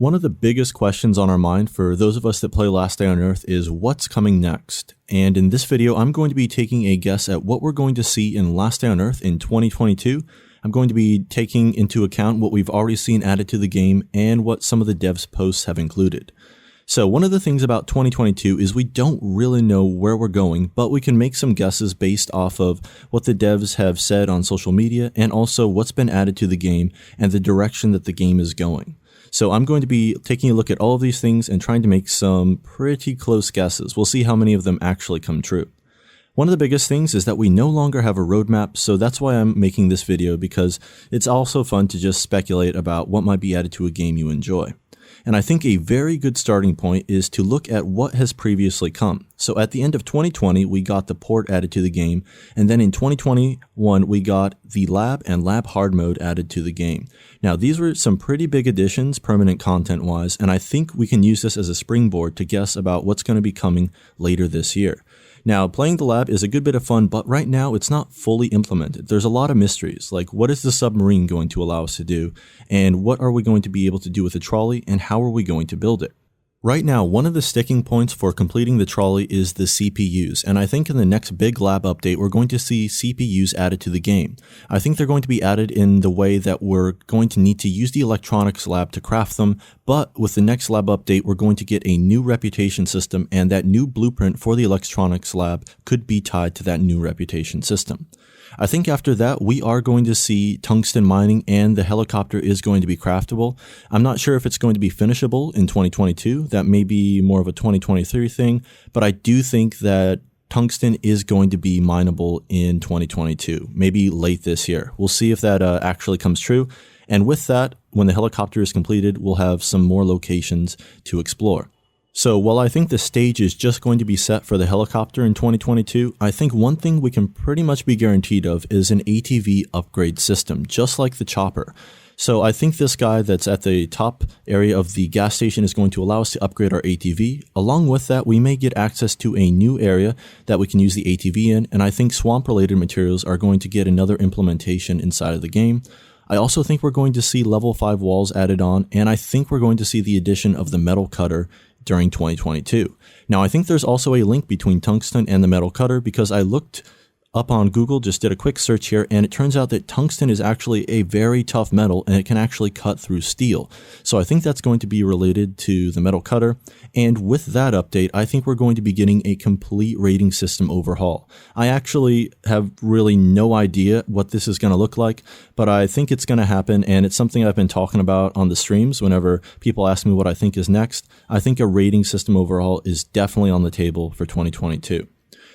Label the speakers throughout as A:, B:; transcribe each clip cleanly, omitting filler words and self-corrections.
A: One of the biggest questions on our mind for those of us that play Last Day on Earth is what's coming next. And in this video, I'm going to be taking a guess at what we're going to see in Last Day on Earth in 2022. I'm going to be taking into account what we've already seen added to the game and what some of the devs' posts have included. So one of the things about 2022 is we don't really know where we're going, but we can make some guesses based off of what the devs have said on social media and also what's been added to the game and the direction that the game is going. So I'm going to be taking a look at all of these things and trying to make some pretty close guesses. We'll see how many of them actually come true. One of the biggest things is that we no longer have a roadmap, so that's why I'm making this video, because it's also fun to just speculate about what might be added to a game you enjoy. And I think a very good starting point is to look at what has previously come. So at the end of 2020, we got the port added to the game, and then in 2021, we got the lab and lab hard mode added to the game. Now, these were some pretty big additions, permanent content-wise, and I think we can use this as a springboard to guess about what's going to be coming later this year. Now, playing the lab is a good bit of fun, but right now it's not fully implemented. There's a lot of mysteries, like what is the submarine going to allow us to do, and what are we going to be able to do with the trolley, and how are we going to build it? Right now, one of the sticking points for completing the trolley is the CPUs, and I think in the next big lab update, we're going to see CPUs added to the game. I think they're going to be added in the way that we're going to need to use the electronics lab to craft them, but with the next lab update, we're going to get a new reputation system, and that new blueprint for the electronics lab could be tied to that new reputation system. I think after that, we are going to see tungsten mining and the helicopter is going to be craftable. I'm not sure if it's going to be finishable in 2022. That may be more of a 2023 thing, but I do think that tungsten is going to be mineable in 2022, maybe late this year. We'll see if that actually comes true. And with that, when the helicopter is completed, we'll have some more locations to explore. So while I think the stage is just going to be set for the helicopter in 2022, I think one thing we can pretty much be guaranteed of is an ATV upgrade system, just like the chopper. So I think this guy that's at the top area of the gas station is going to allow us to upgrade our ATV. Along with that, we may get access to a new area that we can use the ATV in, and I think swamp-related materials are going to get another implementation inside of the game. I also think we're going to see level 5 walls added on, and I think we're going to see the addition of the metal cutter during 2022. Now, I think there's also a link between tungsten and the metal cutter because I looked up on Google, just did a quick search here, and it turns out that tungsten is actually a very tough metal and it can actually cut through steel. So I think that's going to be related to the metal cutter. And with that update, I think we're going to be getting a complete rating system overhaul. I actually have really no idea what this is going to look like, but I think it's going to happen, and it's something I've been talking about on the streams whenever people ask me what I think is next. I think a rating system overhaul is definitely on the table for 2022.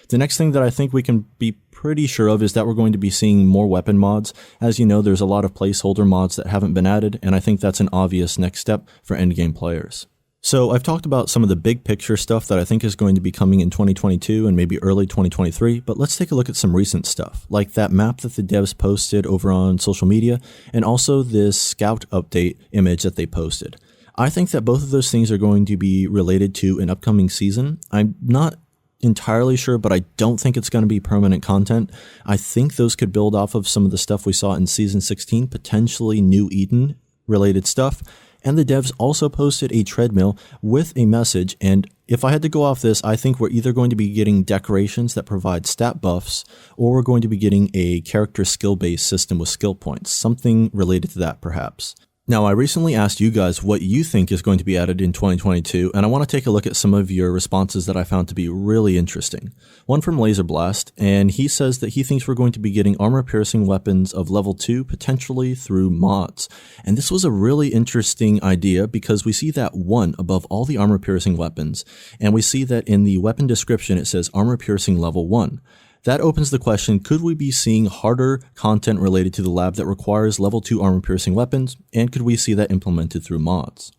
A: The next thing that I think we can be pretty sure of is that we're going to be seeing more weapon mods. As you know, there's a lot of placeholder mods that haven't been added, and I think that's an obvious next step for endgame players. So I've talked about some of the big picture stuff that I think is going to be coming in 2022 and maybe early 2023, but let's take a look at some recent stuff, like that map that the devs posted over on social media, and also this scout update image that they posted. I think that both of those things are going to be related to an upcoming season. I'm not entirely sure, but I don't think it's going to be permanent content. I think those could build off of some of the stuff we saw in Season 16, potentially New Eden related stuff. And the devs also posted a treadmill with a message, and if I had to go off this, I think we're either going to be getting decorations that provide stat buffs, or we're going to be getting a character skill-based system with skill points, something related to that perhaps. Now, I recently asked you guys what you think is going to be added in 2022, and I want to take a look at some of your responses that I found to be really interesting. One from Laser Blast, and he says that he thinks we're going to be getting armor-piercing weapons of level 2, potentially through mods. And this was a really interesting idea because we see that 1 above all the armor-piercing weapons, and we see that in the weapon description it says armor-piercing level 1. That opens the question, could we be seeing harder content related to the lab that requires level 2 armor-piercing weapons, and could we see that implemented through mods?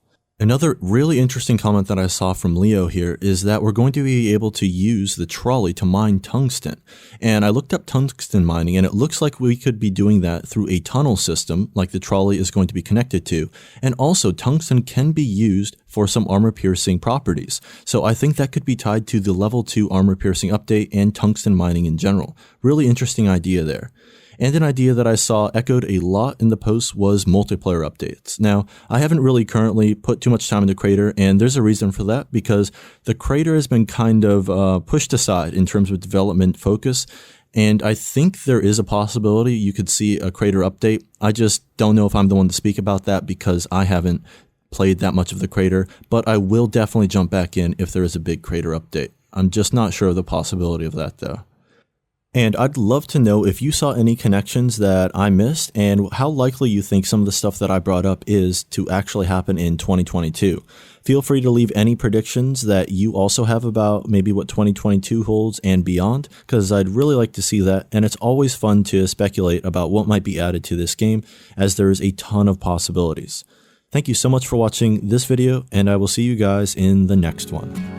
A: Another really interesting comment that I saw from Leo here is that we're going to be able to use the trolley to mine tungsten. And I looked up tungsten mining, and it looks like we could be doing that through a tunnel system like the trolley is going to be connected to. And also, tungsten can be used for some armor-piercing properties. So I think that could be tied to the level 2 armor-piercing update and tungsten mining in general. Really interesting idea there. And an idea that I saw echoed a lot in the post was multiplayer updates. Now, I haven't really currently put too much time into Crater, and there's a reason for that, because the Crater has been kind of pushed aside in terms of development focus, and I think there is a possibility you could see a Crater update. I just don't know if I'm the one to speak about that because I haven't played that much of the Crater, but I will definitely jump back in if there is a big Crater update. I'm just not sure of the possibility of that though. And I'd love to know if you saw any connections that I missed and how likely you think some of the stuff that I brought up is to actually happen in 2022. Feel free to leave any predictions that you also have about maybe what 2022 holds and beyond, because I'd really like to see that. And it's always fun to speculate about what might be added to this game, as there's a ton of possibilities. Thank you so much for watching this video, and I will see you guys in the next one.